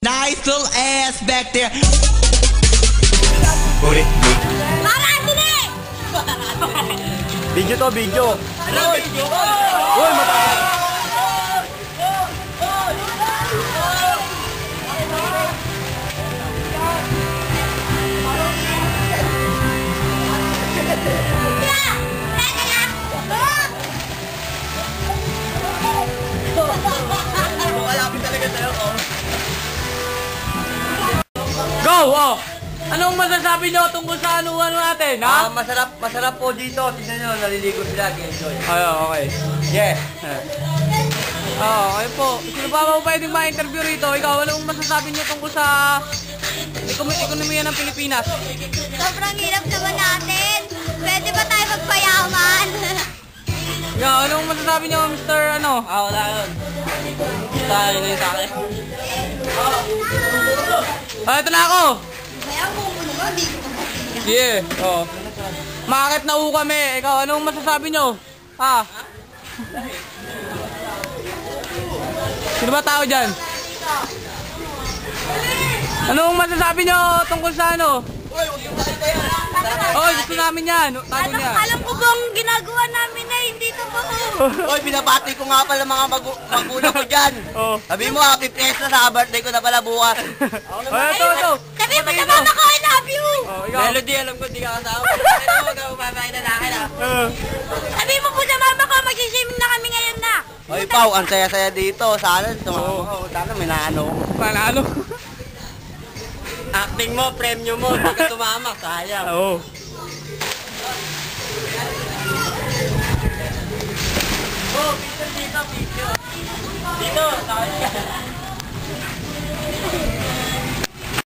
Nice little ass back there. Ulit. Marami! Video to, video. Ano video? Uy, mataas. Malapit talaga tayo, oh. Go! Oh! Anong masasabi nyo tungkol sa ano natin, ha? Masarap po dito. Tignan nyo, naliligo sila. Enjoy. Ay, okay. Yes. Okay po. Sino pa ba pwedeng ma-interview rito? Ikaw, anong masasabi nyo tungkol sa ekonomiya ng Pilipinas? Sobrang hirap naman natin. Pwede ba tayo magpayaman? Ikaw, anong masasabi nyo, Mr. ano? Wala yun. Tayo ngayon sa akin. Ito na ako! Kaya mo naman, di ko kapatid. Sige, oh. Makakit na u kami. Ikaw, anong masasabi nyo? Ha? Sino ba tao dyan? Anong masasabi nyo tungkol sa ano? Oh, gusto namin yan. Tago niya. Alam ko bang ginagawa namin na hindi totoo. Oy, binabati ko nga pala mga magulang ko dyan. Oh. Sabi mo, happy fiesta sa birthday ko na pala bukas. Ito. Sabi mo sa mama ko, I love you. Oh, ikaw. Melody, alam ko, di ka kasama. Pero huwag ka umabay na akin, ha? Sabi mo po sa mama ko, mag-swimming na kami ngayon na. Oy, Pao, ang saya-saya dito. Sana, sana may naano. Panalo. Acting mo, premyo mo, hindi ka tumama. Sayang. Oo. Oh, picture dito, picture. Dito, tayo ka.